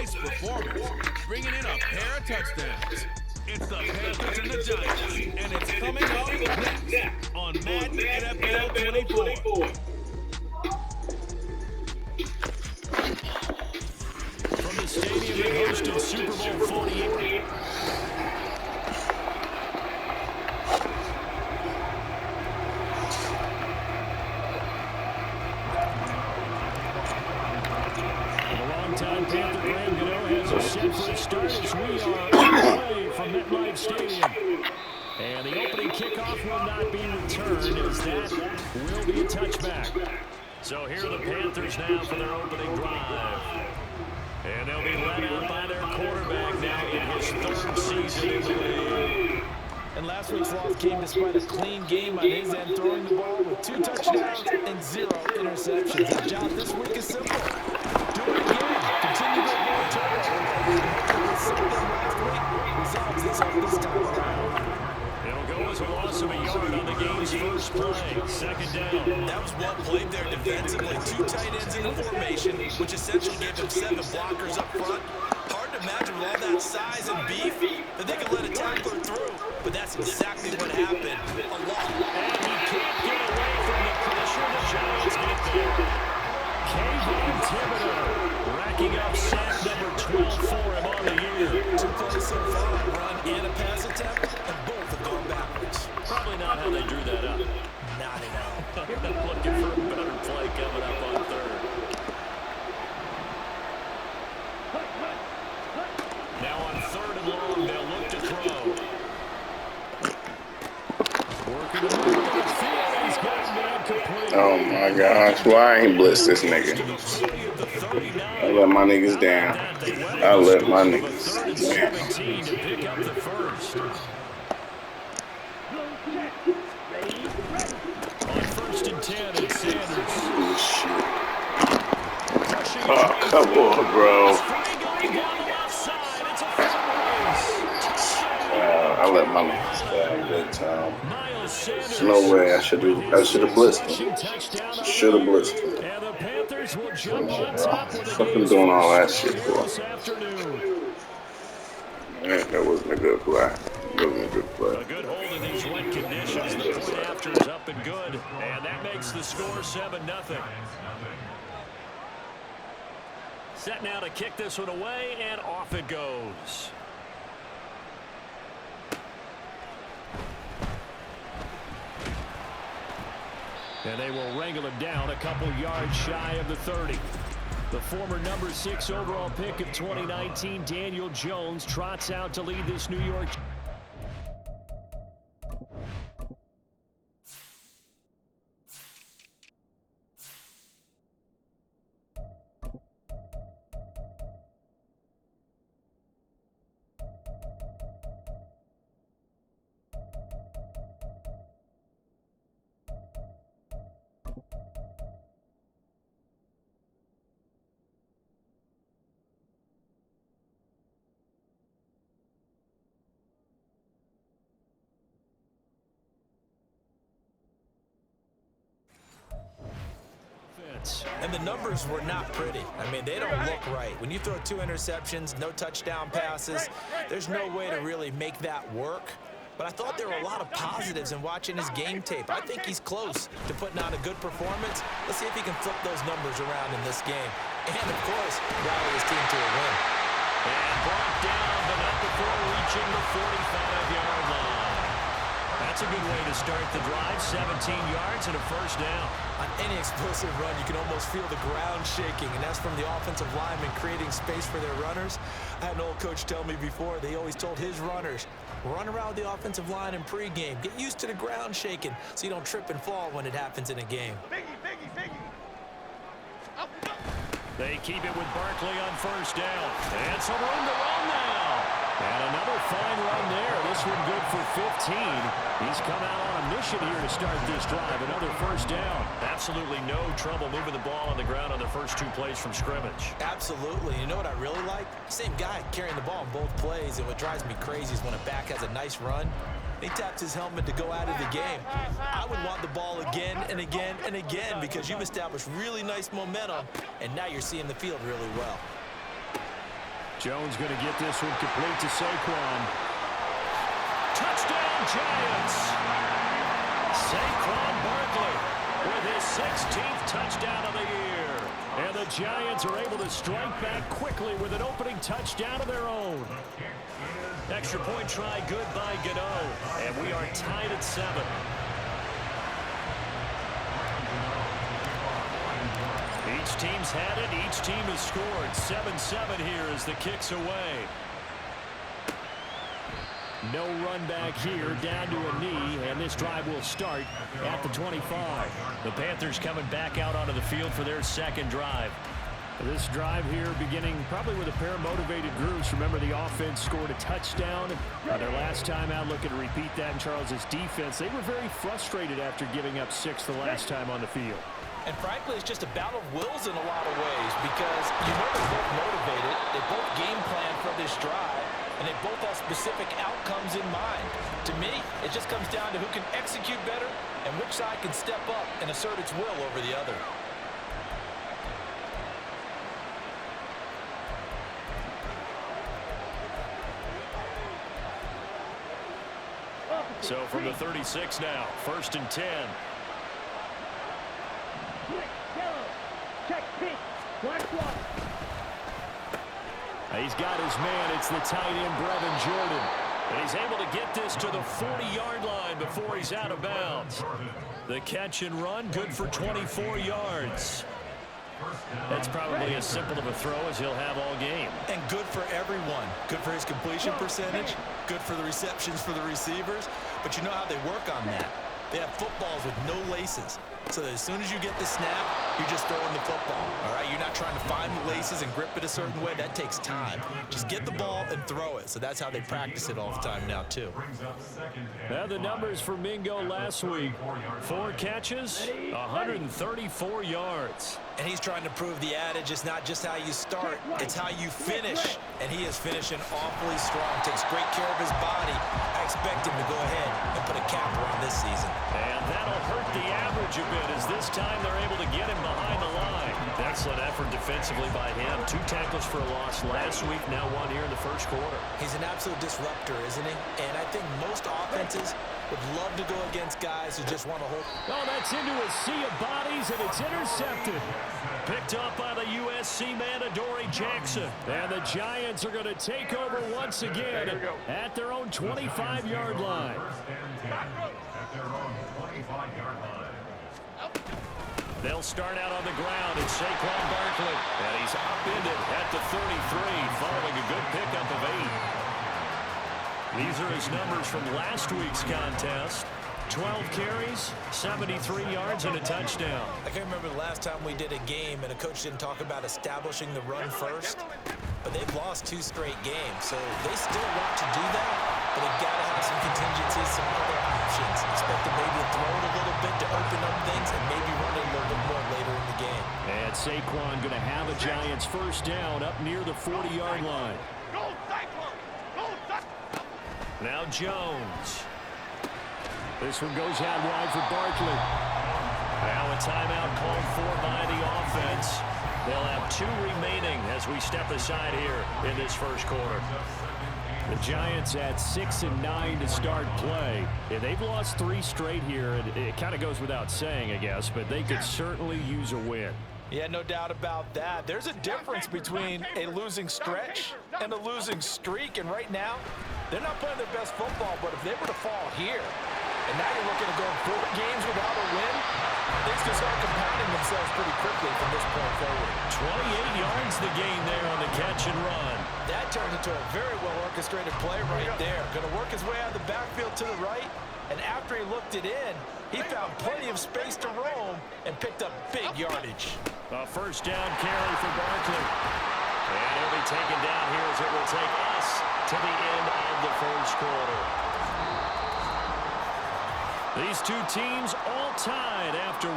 nice performance, bringing in a pair of touchdowns. It's the Panthers and the Giants, and it's coming up next on Madden NFL 24. From the stadium that hosted Super Bowl 48. Panther Graham has a set for a start as we are away from MetLife Stadium. And the opening kickoff will not be returned as that will be a touchback. So here are the Panthers now for their opening drive. And they'll be led out by their quarterback now in his third season in the league. And last week's loss came despite a clean game on his end, throwing the ball with 2 touchdowns and 0 interceptions. His job this week is simple. Do it again. Continue to avoid turnovers. Last week resolves this time around. It'll go as a loss of a yard on the game's first play. Second down. That was well played there defensively. 2 tight ends in the formation, which essentially gave them 7 blockers up front. Hard to imagine with all that size and beef that they could let a tackler through. But that's exactly what happened. A lot. And he can't get away from the pressure. The Giants get there. Kayvon Thibodeau racking up sack number 12 for him on the year. 2 plays so far, a run and a pass attempt, and both have gone backwards. Probably not how they drew that up. Not at all. Looking for a better play coming up on third. Now on 3rd and long, they'll look to throw. Working the middle of the field, he's got it complete. Oh my gosh, why I ain't blitz this nigga? I let my niggas down. I let my niggas down. To pick up the first. On 1st and 10, it's Sanders. Oh, come on, bro. I let my niggas down big time. There's no way I should have blitzed him. Should have blitzed him. And the Panthers will jump on top of the fucking doing all that shit for. That wasn't a good play. It wasn't a good play. A good hold in these wet conditions. The point after is up and good. And that makes the score 7-0. Set now to kick this one away, and off it goes. And they will wrangle him down a couple yards shy of the 30. The former number 6 overall pick of 2019, Daniel Jones, trots out to lead this New York. And the numbers were not pretty. I mean, they don't look right. When you throw 2 interceptions, no touchdown passes, there's no way to really make that work. But I thought there were a lot of positives in watching his game tape. I think he's close to putting on a good performance. Let's see if he can flip those numbers around in this game. And, of course, rally his team to a win. And brought down, but not before reaching the 45-yard line. That's a good way to start the drive. 17 yards and a first down. On any explosive run, you can almost feel the ground shaking, and that's from the offensive linemen creating space for their runners. I had an old coach tell me before, they always told his runners, run around the offensive line in pregame. Get used to the ground shaking so you don't trip and fall when it happens in a game. They keep it with Barkley on first down. And some room to run now. And another fine run there. This one good for 15. He's come out on a mission here to start this drive. Another first down. Absolutely no trouble moving the ball on the ground on the first 2 plays from scrimmage. Absolutely. You know what I really like? Same guy carrying the ball in both plays. And what drives me crazy is when a back has a nice run, he taps his helmet to go out of the game. I would want the ball again and again and again because you've established really nice momentum, and now you're seeing the field really well. Jones going to get this one complete to Saquon. Touchdown, Giants! Saquon Barkley with his 16th touchdown of the year. And the Giants are able to strike back quickly with an opening touchdown of their own. Extra point try good by Gano. And we are tied at 7. Each team's had it. Each team has scored. 7-7 here as the kick's away. No run back here, down to a knee, and this drive will start at the 25. The Panthers coming back out onto the field for their second drive. This drive here beginning probably with a pair of motivated groups. Remember, the offense scored a touchdown. Their last time out, looking to repeat that in Charles's defense. They were very frustrated after giving up 6 the last time on the field. And frankly, it's just a battle of wills in a lot of ways because you know they're both motivated. They both game plan for this drive, and they both have specific outcomes in mind. To me, it just comes down to who can execute better and which side can step up and assert its will over the other. So from the 36 now, 1st and 10. He's got his man. It's the tight end, Brevin Jordan. And he's able to get this to the 40-yard line before he's out of bounds. The catch and run, good for 24 yards. That's probably as simple of a throw as he'll have all game. And good for everyone. Good for his completion percentage. Good for the receptions for the receivers. But you know how they work on that. They have footballs with no laces. So that as soon as you get the snap, you're just throwing the football. All right, you're not trying to find the laces and grip it a certain way. That takes time. Just get the ball and throw it. So that's how they practice it all the time now, too. Now the numbers for Mingo last week. 4 catches, 134 yards. And he's trying to prove the adage, it's not just how you start, it's how you finish. And he is finishing awfully strong. Takes great care of his body. I expect him to go ahead and put a capper on this season. And that'll hurt the average a bit as this time they're able to get him behind the line. Excellent effort defensively by him. 2 tackles for a loss last week, now 1 here in the first quarter. He's an absolute disruptor, isn't he? And I think most offenses would love to go against guys who just want to hold. Oh, that's into a sea of bodies, and it's intercepted. Picked up by the USC man, Adoree Jackson. And the Giants are going to take over once again at their own 25-yard line. They'll start out on the ground. It's Saquon Barkley. And he's upended at the 33, following a good pickup of 8. These are his numbers from last week's contest. 12 carries, 73 yards, and a touchdown. I can't remember the last time we did a game and a coach didn't talk about establishing the run first. But they've lost 2 straight games, so they still want to do that. But they've got to have some contingencies, some other options. Expect to maybe throw it a little bit to open up things and maybe run it a little bit more later in the game. And Saquon going to have a Giants first down up near the 40-yard line. Now Jones. This one goes out wide for Barkley. Now a timeout called for by the offense. They'll have 2 remaining as we step aside here in this first quarter. The Giants at 6-9 to start play. Yeah, they've lost 3 straight here. It kind of goes without saying, I guess, but they could certainly use a win. Yeah, no doubt about that. There's a difference between a losing stretch and a losing streak, and right now, they're not playing their best football, but if they were to fall here, and now you're looking to go 4 games without a win, things can start compounding themselves pretty quickly from this point forward. 28 yards the gain there on the catch and run. That turned into a very well-orchestrated play right there. Going to work his way out of the backfield to the right, and after he looked it in, he found plenty of space to roam and picked up big yardage. A first down carry for Barkley. And he'll be taken down here as it will take us to the end of the first quarter. These 2 teams all tied after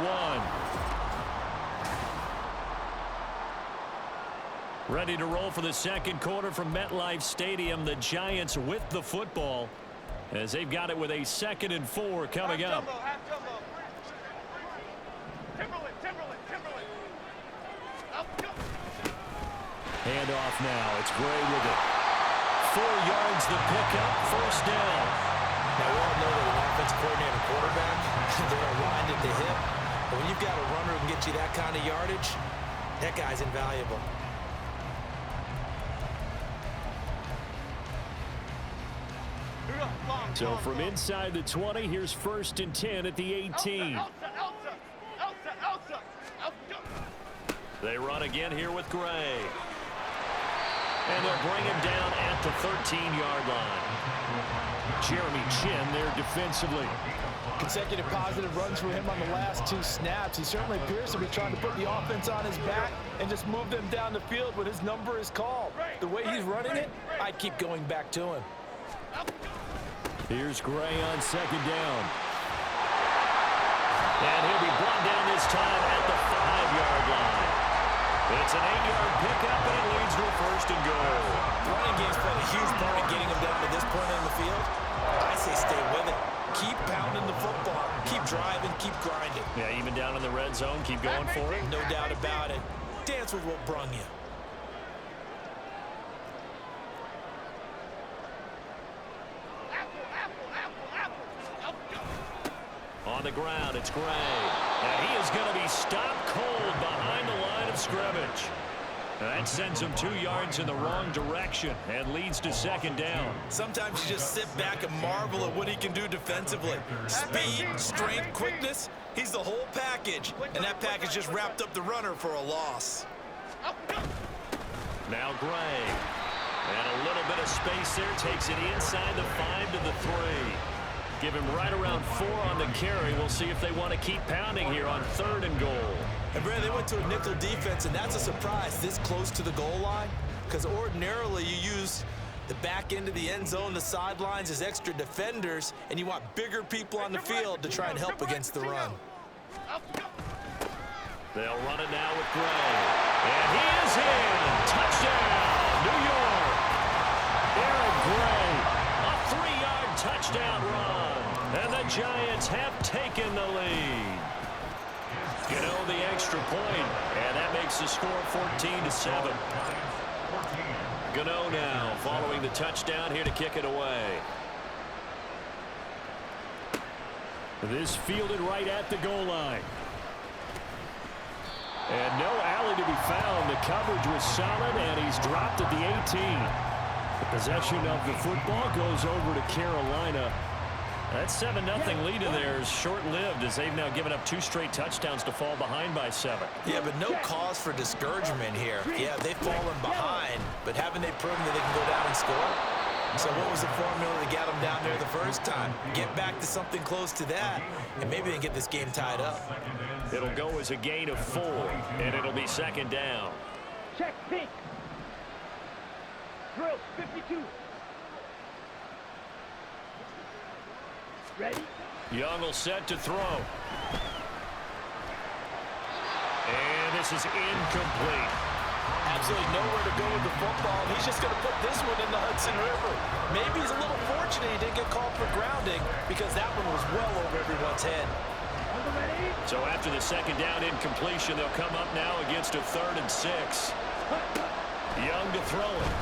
1. Ready to roll for the second quarter from MetLife Stadium. The Giants with the football as they've got it with a 2nd and 4 coming up. Handoff now. It's Gray with it. 4 yards the pickup, first down. Now, we all know that an offensive coordinator quarterback, they're aligned at the hip. But when you've got a runner who can get you that kind of yardage, that guy's invaluable. So from inside the 20, here's 1st and 10 at the 18. They run again here with Gray. And they'll bring him down at the 13-yard line. Jeremy Chin there defensively. Consecutive positive runs for him on the last 2 snaps. He certainly appears to be trying to put the offense on his back and just move them down the field when his number is called. The way he's running it, I'd keep going back to him. Here's Gray on 2nd down. And he'll be brought down this time at the 5-yard line. It's an 8-yard pickup, and it leads to a 1st and goal. The running game's played a huge part in getting him down to this point in the field. I say stay with it. Keep pounding the football. Keep driving. Keep grinding. Yeah, even down in the red zone, keep going for it. No doubt about it. Dance with what brung you. On the ground, it's Gray. And he is going to be stopped cold behind the line of scrimmage. That sends him 2 yards in the wrong direction and leads to 2nd down. Sometimes you just sit back and marvel at what he can do defensively. Speed, strength, quickness, he's the whole package. And that package just wrapped up the runner for a loss. Now Gray. And a little bit of space there, takes it inside the 5 to the 3. Give him right around 4 on the carry. We'll see if they want to keep pounding here on 3rd and goal. And Brad, they went to a nickel defense, and that's a surprise this close to the goal line, because ordinarily you use the back end of the end zone, the sidelines as extra defenders, and you want bigger people on the field to try and help against the run. They'll run it now with Gray. And he is in. Touchdown, New York. Aaron Gray, a 3-yard touchdown run. And the Giants have taken the lead. You know, the extra point, and that makes the score 14-7. Gano now following the touchdown here to kick it away. This fielded right at the goal line. And no alley to be found. The coverage was solid, and he's dropped at the 18. The possession of the football goes over to Carolina. That 7-0 lead of theirs short-lived as they've now given up 2 straight touchdowns to fall behind by 7. Yeah, but no cause for discouragement here. Yeah, they've fallen behind, but haven't they proven that they can go down and score? So what was the formula to get them down there the first time? Get back to something close to that, and maybe they can get this game tied up. It'll go as a gain of 4, and it'll be 2nd down. Check, pink. Drill, 52. Ready? Young will set to throw. And this is incomplete. Absolutely nowhere to go with the football. He's just going to put this one in the Hudson River. Maybe he's a little fortunate he didn't get called for grounding because that one was well over everyone's head. So after the 2nd down incompletion, they'll come up now against a 3rd and 6. Young to throw it.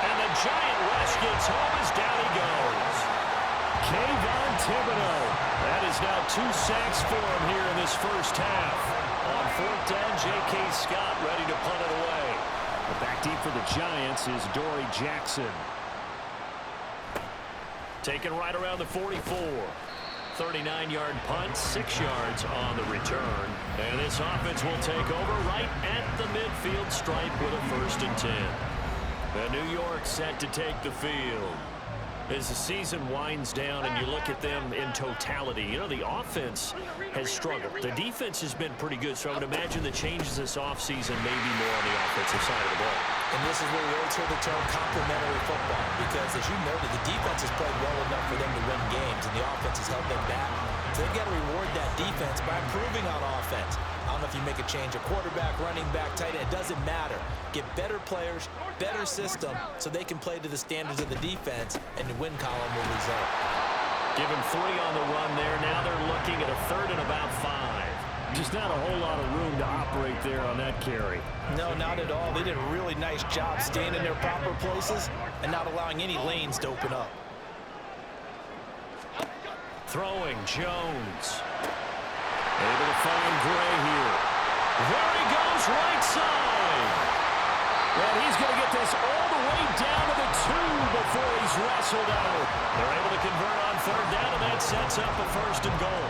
And the giant rush gets home as down he goes. Kayvon Thibodeau. That is now 2 sacks for him here in this first half. On 4th down, J.K. Scott ready to punt it away. The back deep for the Giants is Dory Jackson. Taken right around the 44. 39-yard punt, 6 yards on the return. And this offense will take over right at the midfield stripe with a 1st and 10. The New York set to take the field. As the season winds down and you look at them in totality, you know, the offense has struggled. The defense has been pretty good, so I would imagine the changes this offseason may be more on the offensive side of the ball. And this is where we always hear the term complementary football, because as you noted, the defense has played well enough for them to win games, and the offense has held them back. So they've got to reward that defense by improving on offense. I don't know if you make a change, a quarterback, running back, tight end, it doesn't matter. Get better players, better system, so they can play to the standards of the defense, and the win column will result. Give him 3 on the run there. Now they're looking at a 3rd and about 5. Just not a whole lot of room to operate there on that carry. No, not at all. They did a really nice job staying in their proper places and not allowing any lanes to open up. Throwing Jones. Able to find Gray here. There he goes, right side. And he's going to get this all the way down to the 2 before he's wrestled out. They're able to convert on 3rd down, and that sets up a 1st and goal.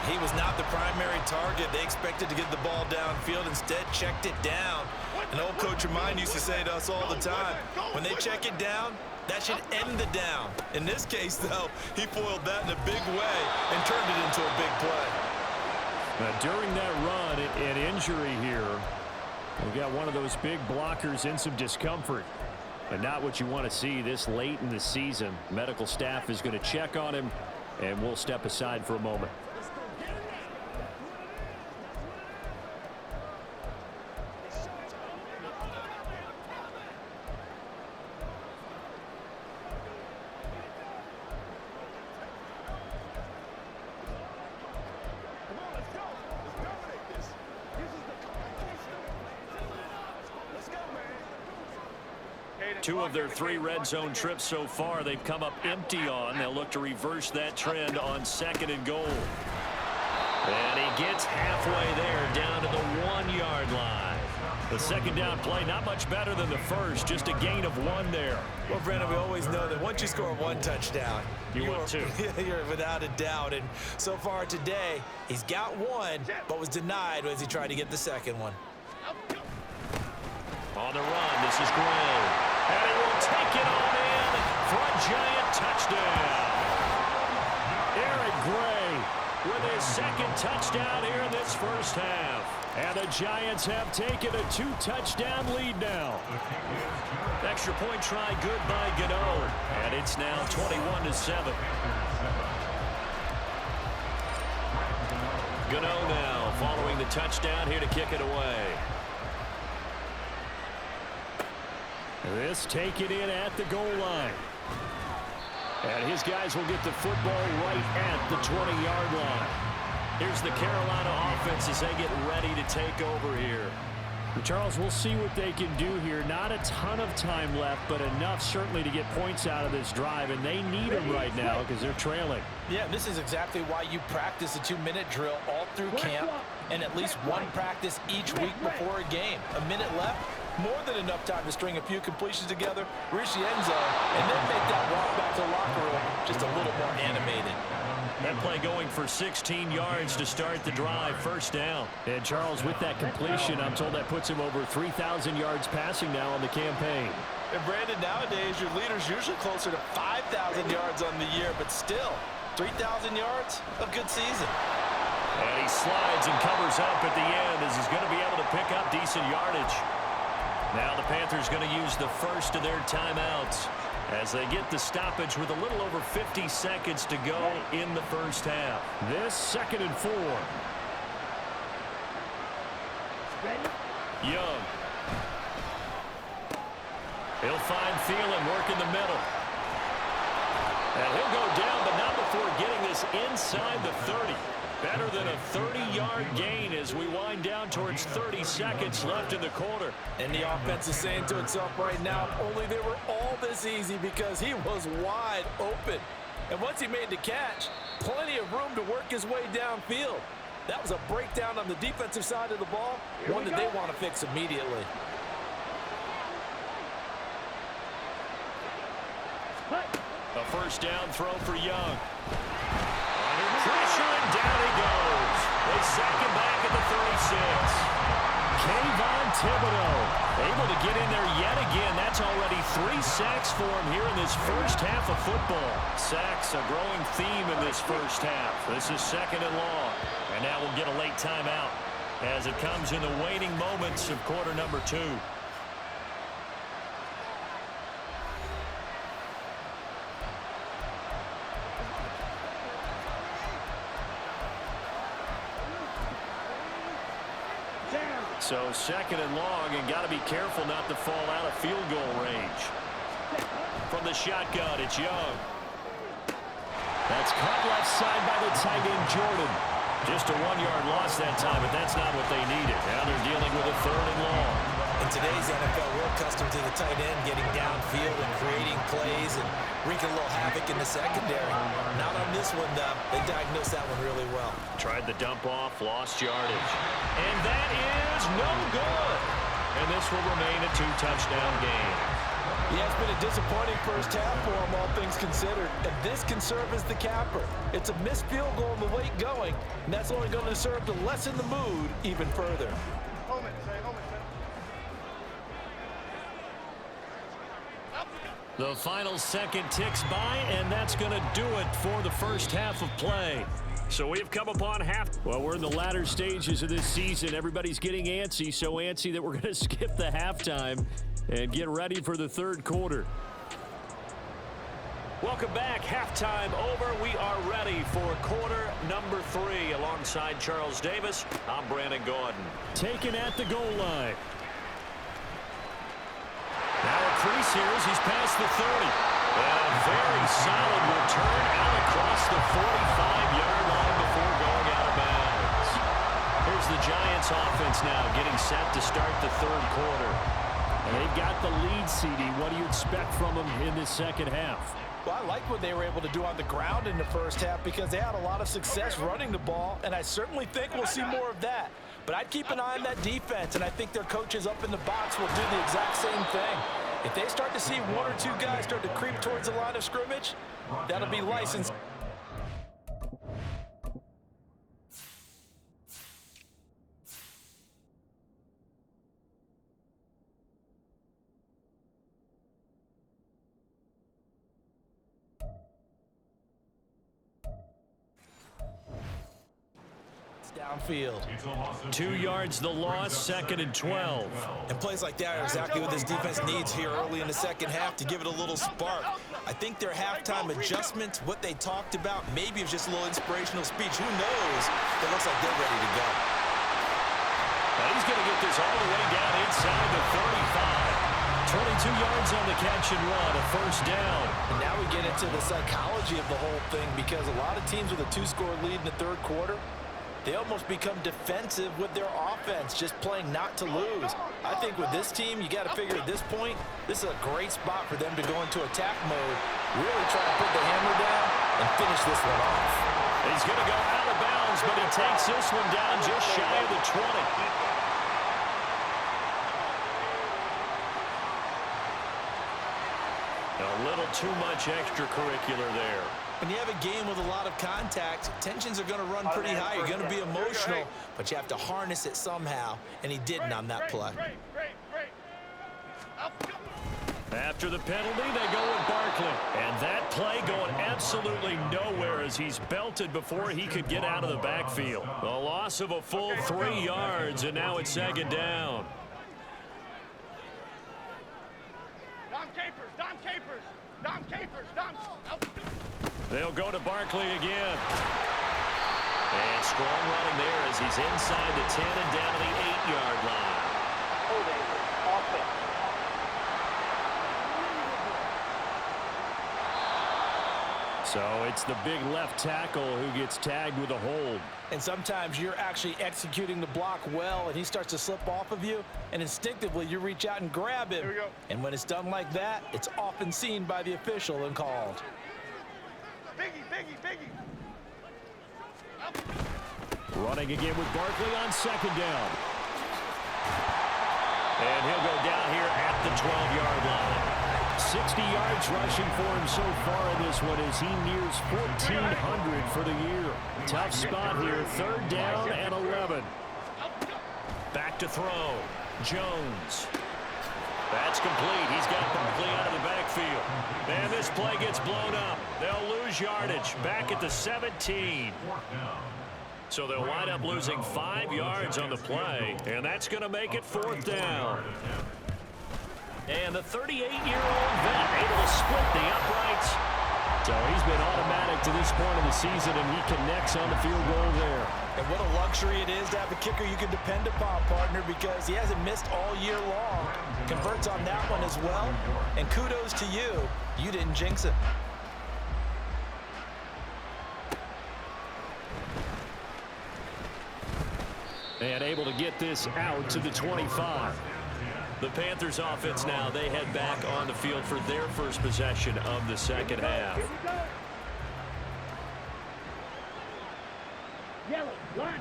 He was not the primary target. They expected to get the ball downfield. Instead, checked it down. An old coach of mine used to say to us all the time, when they check it down, that should end the down. In this case, though, he foiled that in a big way and turned it into a big play. Now, during that run, an injury here. We've got one of those big blockers in some discomfort. But not what you want to see this late in the season. Medical staff is going to check on him, and we'll step aside for a moment. Two of their 3 red zone trips so far they've come up empty on. They'll look to reverse that trend on 2nd and goal. And he gets halfway there down to the 1-yard line. The 2nd down play not much better than the first, just a gain of 1 there. Well, Brandon, we always know that once you score 1 touchdown, you want 2. You're without a doubt. And so far today, he's got 1, but was denied as he tried to get the 2nd one. On the run, this is Gray. And he will take it on in for a giant touchdown. Eric Gray with his 2nd touchdown here in this first half. And the Giants have taken a 2-touchdown lead now. Extra point try good by Gano. And it's now 21-7. Gano now following the touchdown here to kick it away. This taken in at the goal line. And his guys will get the football right at the 20-yard line. Here's the Carolina offense as they get ready to take over here. Charles, we'll see what they can do here. Not a ton of time left, but enough certainly to get points out of this drive, and they need them right now because they're trailing. Yeah, this is exactly why you practice a 2-minute drill all through camp and at least 1 practice each week before a game. A minute left, more than enough time to string a few completions together, reach the end zone, and then make that walk back to the locker room just a little more animated. That play going for 16 yards to start the drive, 1st down. And Charles, with that completion, I'm told that puts him over 3,000 yards passing now on the campaign. And Brandon, nowadays your leader's usually closer to 5,000 yards on the year, but still, 3,000 yards, a good season. And he slides and covers up at the end as he's going to be able to pick up decent yardage. Now the Panthers going to use the first of their timeouts as they get the stoppage with a little over 50 seconds to go in the first half. This 2nd and 4. Young. He'll find Thielen, work in the middle. And he'll go down, but not before getting this inside the 30. Better than a 30-yard gain as we wind down towards 30 seconds left in the quarter. And the offense is saying to itself right now, only they were all this easy because he was wide open. And once he made the catch, plenty of room to work his way downfield. That was a breakdown on the defensive side of the ball, one that they want to fix immediately. A 1st down throw for Young. Under pressure, and down he goes. They sack him back at the 36. Kayvon Thibodeau able to get in there yet again. That's already 3 sacks for him here in this first half of football. Sacks, a growing theme in this first half. This is 2nd and long. And now we'll get a late timeout as it comes in the waning moments of quarter number 2. So 2nd and long, and got to be careful not to fall out of field goal range. From the shotgun, it's Young. That's caught left side by the tight end, Jordan. Just a 1-yard loss that time, but that's not what they needed. Now they're dealing with a 3rd and long. In today's NFL, we're accustomed to the tight end getting downfield and creating plays and wreaking a little havoc in the secondary. Not on this one, though. They diagnosed that one really well. Tried the dump off, lost yardage. And that is no good. And this will remain a 2-touchdown game. Yeah, it's been a disappointing first half for him, all things considered. And this can serve as the capper. It's a missed field goal in the late going, and that's only going to serve to lessen the mood even further. The final second ticks by, and that's going to do it for the first half of play. So we've come upon half. Well, we're in the latter stages of this season. Everybody's getting antsy, so antsy that we're going to skip the halftime and get ready for the 3rd quarter. Welcome back. Halftime over. We are ready for quarter number 3. Alongside Charles Davis, I'm Brandon Gordon. Taken at the goal line. Now a crease here as he's past the 30. And a very solid return out across the 45-yard line before going out of bounds. Here's the Giants offense now getting set to start the 3rd quarter. And they've got the lead, CD. What do you expect from them in this second half? Well, I like what they were able to do on the ground in the first half because they had a lot of success running the ball, and I certainly think we'll see more of that. But I'd keep an eye on that defense, and I think their coaches up in the box will do the exact same thing. If they start to see 1 or 2 guys start to creep towards the line of scrimmage, that'll be licensed. Downfield. 2 yards the loss, 2nd and 12. And plays like that are exactly what this defense needs here early in the second half to give it a little spark. I think their halftime adjustments, what they talked about, maybe it was just a little inspirational speech. Who knows? It looks like they're ready to go. Now he's going to get this all the way down inside the 35. 22 yards on the catch and run, a 1st down. And now we get into the psychology of the whole thing because a lot of teams with a 2-score lead in the 3rd quarter, they almost become defensive with their offense, just playing not to lose. I think with this team, you got to figure at this point, this is a great spot for them to go into attack mode, really try to put the hammer down and finish this one off. He's going to go out of bounds, but he takes this one down just shy of the 20. A little too much extracurricular there. When you have a game with a lot of contact, tensions are going to run pretty high. You're going to be emotional, but you have to harness it somehow, and he didn't on that play. After the penalty, they go with Barkley. And that play going absolutely nowhere as he's belted before he could get out of the backfield. A loss of a full 3 yards, and now it's 2nd down. Dom Capers. They'll go to Barkley again. And strong running there as he's inside the 10 and down to the 8-yard line. So it's the big left tackle who gets tagged with a hold. And sometimes you're actually executing the block well, and he starts to slip off of you, and instinctively you reach out and grab him. And when it's done like that, it's often seen by the official and called. Biggie. Running again with Barkley on 2nd down. And he'll go down here at the 12-yard line. 60 yards rushing for him so far in this one as he nears 1,400 for the year. Tough spot here, 3rd down and 11. Back to throw. Jones. That's complete. He's got complete out of the backfield. And this play gets blown up. They'll lose yardage back at the 17. So they'll wind up losing 5 yards on the play, and that's going to make it 4th down. And the 38-year-old vet able to split the uprights. So he's been automatic to this point of the season, and he connects on the field goal there. And what a luxury it is to have a kicker you can depend upon, partner, because he hasn't missed all year long. Converts on that one as well. And kudos to you. You didn't jinx it. And able to get this out to the 25. The Panthers offense now, they head back on the field for their first possession of the second half. Yellow, line,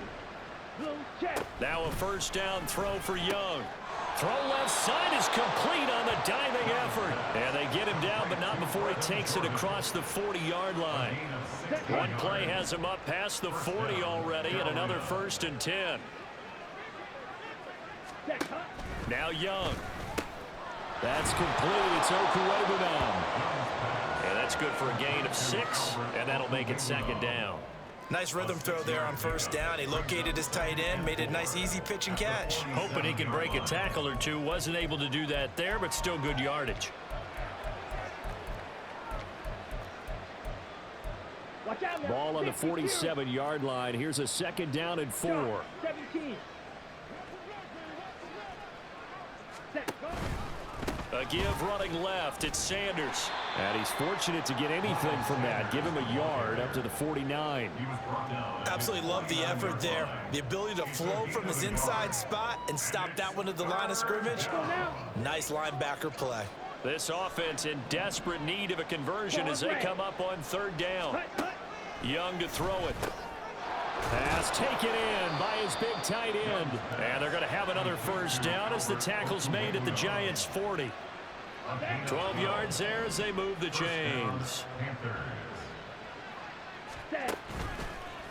blue, check. Now a first down throw for Young. Throw left side is complete on the diving effort. And they get him down, but not before he takes it across the 40-yard line. One play has him up past the 40 already, and another 1st and 10. Now Young. That's complete. It's Okuebu now. And that's good for a gain of 6, and that'll make it 2nd down. Nice rhythm throw there on first down. He located his tight end, made it a nice, easy pitch and catch. Hoping he can break a tackle or two. Wasn't able to do that there, but still good yardage. Ball on the 47-yard line. Here's a 2nd down and 4. 17. A give running left. It's Sanders. And he's fortunate to get anything from that. Give him a yard up to the 49. Absolutely love the effort there. The ability to flow from his inside spot and stop that one at the line of scrimmage. Nice linebacker play. This offense in desperate need of a conversion as they come up on 3rd down. Young to throw it. Pass taken in by his big tight end. And they're going to have another first down as the tackle's made at the Giants' 40. 12 yards there as they move the chains.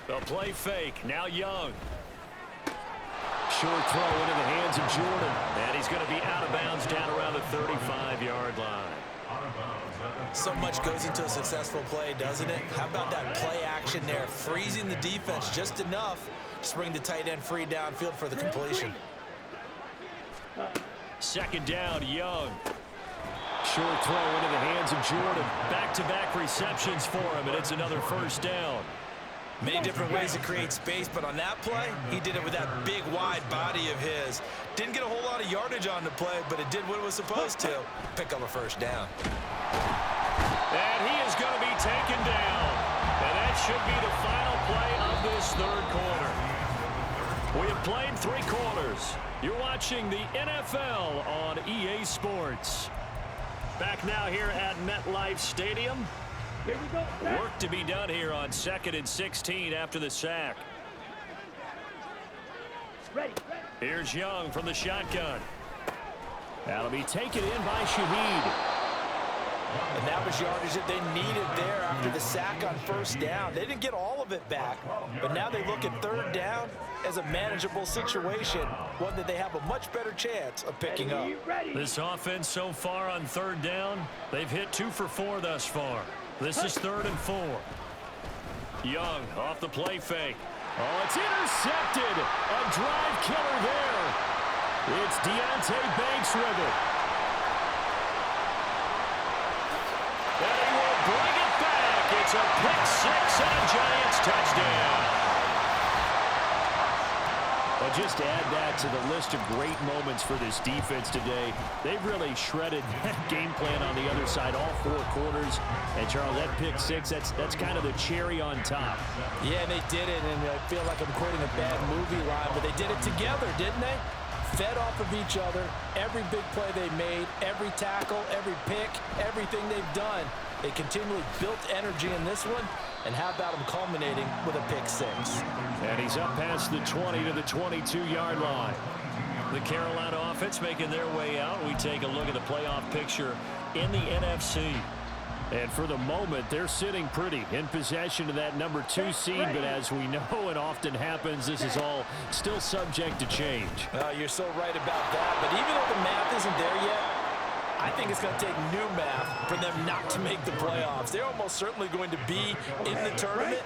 The play fake. Now Young. Short throw into the hands of Jordan. And he's going to be out of bounds down around the 35-yard line. So much goes into a successful play, doesn't it? How about that play action there? Freezing the defense just enough to bring the tight end free downfield for the completion. 2nd down, Young. Short throw into the hands of Jordan. Back-to-back receptions for him, and it's another first down. Many different ways to create space, but on that play, he did it with that big, wide body of his. Didn't get a whole lot of yardage on the play, but it did what it was supposed to. Pick up a first down. And he is going to be taken down. And that should be the final play of this 3rd quarter. We have played 3 quarters. You're watching the NFL on EA Sports. Back now here at MetLife Stadium. Here we go. Work to be done here on 2nd and 16 after the sack. Ready. Here's Young from the shotgun. That'll be taken in by Shaheed. And that was yardage that they needed there after the sack on first down. They didn't get all of it back, but now they look at 3rd down as a manageable situation, one that they have a much better chance of picking up. This offense so far on 3rd down, they've hit 2 for 4 thus far. This is 3rd and 4. Young off the play fake. Oh, it's intercepted. A drive killer there. It's Deontay Banks with it. And he will bring it back. It's a pick 6 and a Giants touchdown. Well, just add that to the list of great moments for this defense today. They've really shredded that game plan on the other side, all 4 quarters. And, Charles, that pick 6, that's kind of the cherry on top. Yeah, they did it, and I feel like I'm quoting a bad movie line, but they did it together, didn't they? Fed off of each other, every big play they made, every tackle, every pick, everything they've done. They continually built energy in this one, and how about them culminating with a pick 6? And he's up past the 20 to the 22-yard line. The Carolina offense making their way out. We take a look at the playoff picture in the NFC. And for the moment, they're sitting pretty in possession of that number 2 seed. But as we know, it often happens, this is all still subject to change. You're so right about that. But even though the math isn't there yet, I think it's going to take new math for them not to make the playoffs. They're almost certainly going to be in the tournament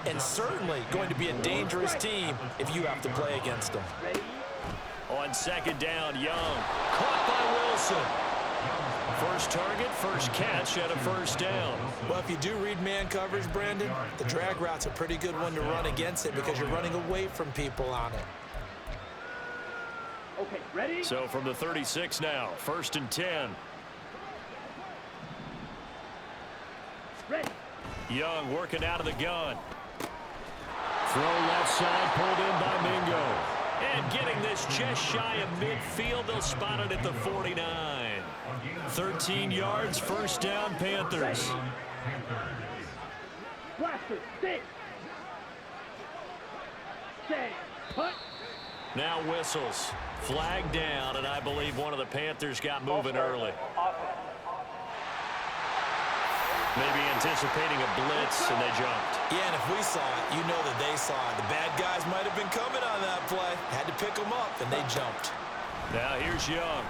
and certainly going to be a dangerous team if you have to play against them. On 2nd down, Young. Caught by Wilson. First target, first catch, and a first down. Well, if you do read man coverage, Brandon, the drag route's a pretty good one to run against it because you're running away from people on it. Okay, ready? So from the 36 now, 1st and 10. Ready. Young working out of the gun. Throw left side, pulled in by Mingo. And getting this just shy of midfield, they'll spot it at the 49. 13 yards, first down, Panthers. Blaster, stay. Stay. Put. Now whistles. Flag down, and I believe one of the Panthers got moving early. Maybe anticipating a blitz, and they jumped. Yeah, and if we saw it, you know that they saw it. The bad guys might have been coming on that play. Had to pick them up, and they jumped. Now here's Young.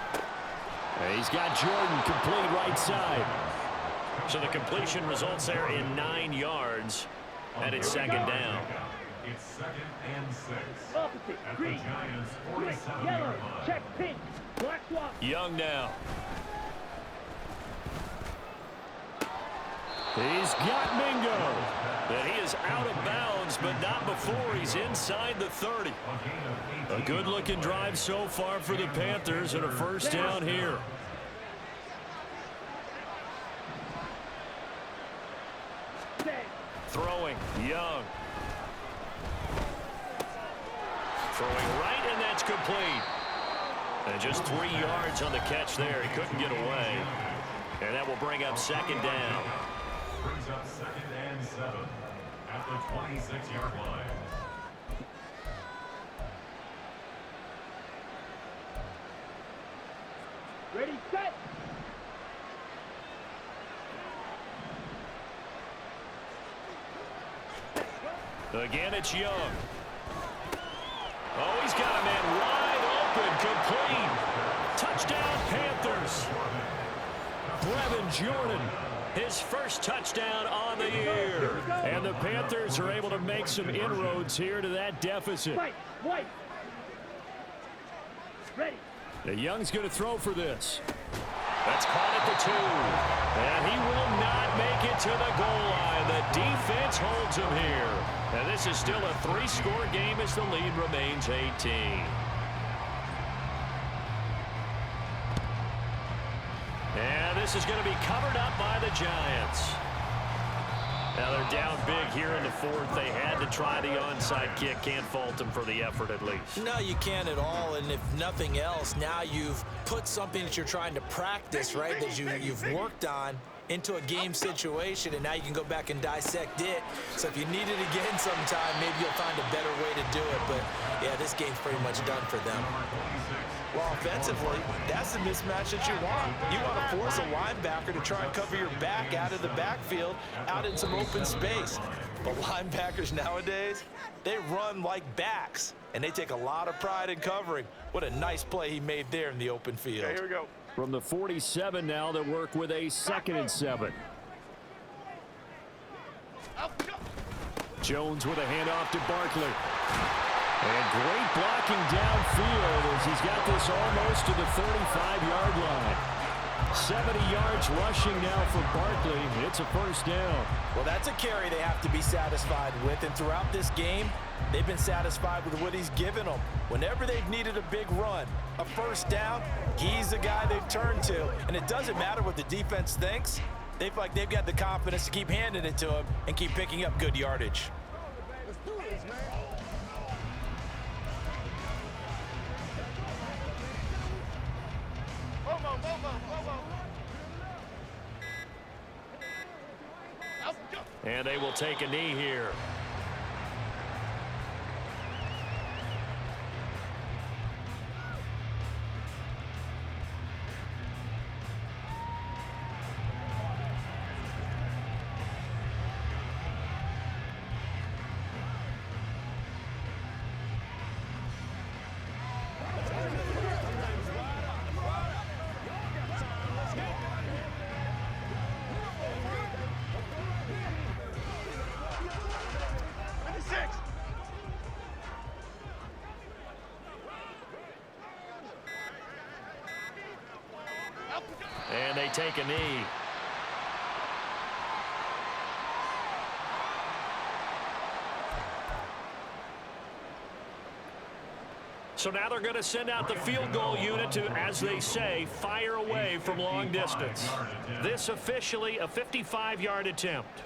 And he's got Jordan complete right side. So the completion results there in 9 yards, and it's second down. It's 2nd and 6. Opposite. Green. Green. Yellow. Check pink. Black swap. Young now. He's got Mingo. And he is out of bounds, but not before he's inside the 30. A good-looking drive so far for the Panthers, and a first down here. Stay. Throwing, Young. Throwing right, and that's complete. And just 3 yards on the catch there. He couldn't get away. And that will bring up second down. Brings up 2nd and 7 at the 26-yard line. Ready, set. Again, it's Young. Oh, he's got a man wide open, complete. Touchdown, Panthers. Brevin Jordan, his first touchdown on the year. And the Panthers are able to make some inroads here to that deficit. White. White. Ready. The Young's going to throw for this. That's caught at the 2. And he will not make it to the goal line. The defense holds him here. And this is still a 3-score game as the lead remains 18. And this is going to be covered up by the Giants. Now they're down big here in the 4th. They had to try the onside kick. Can't fault them for the effort at least. No, you can't at all. And if nothing else, now you've put something that you're trying to practice, right, that you've worked on into a game situation, and now you can go back and dissect it. So if you need it again sometime, maybe you'll find a better way to do it. But, yeah, this game's pretty much done for them. Well, offensively, that's the mismatch that you want. You want to force a linebacker to try and cover your back out of the backfield, out in some open space. But linebackers nowadays, they run like backs, and they take a lot of pride in covering. What a nice play he made there in the open field. Okay, here we go. From the 47 now, they work with a 2nd and 7. Jones with a handoff to Barkley. And great blocking downfield as he's got this almost to the 35-yard line. 70 yards rushing now for Barkley. It's a first down. Well, that's a carry they have to be satisfied with. And throughout this game, they've been satisfied with what he's given them. Whenever they've needed a big run, a first down, he's the guy they've turned to. And it doesn't matter what the defense thinks. They feel like they've got the confidence to keep handing it to him and keep picking up good yardage. And they will take a knee here. And they take a knee. So now they're going to send out the field goal unit to, as they say, fire away from long distance. This officially a 55-yard attempt.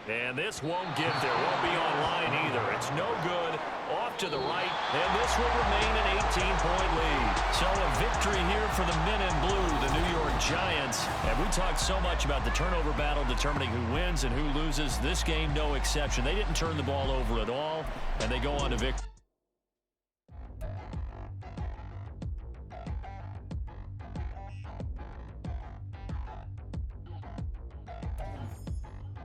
And this won't get there. Won't be online either. It's no good. Off to the right. And this will remain an 18-point lead. So a victory here for the men in blue, the New York Giants. And we talked so much about the turnover battle determining who wins and who loses. This game, no exception. They didn't turn the ball over at all, and they go on to victory.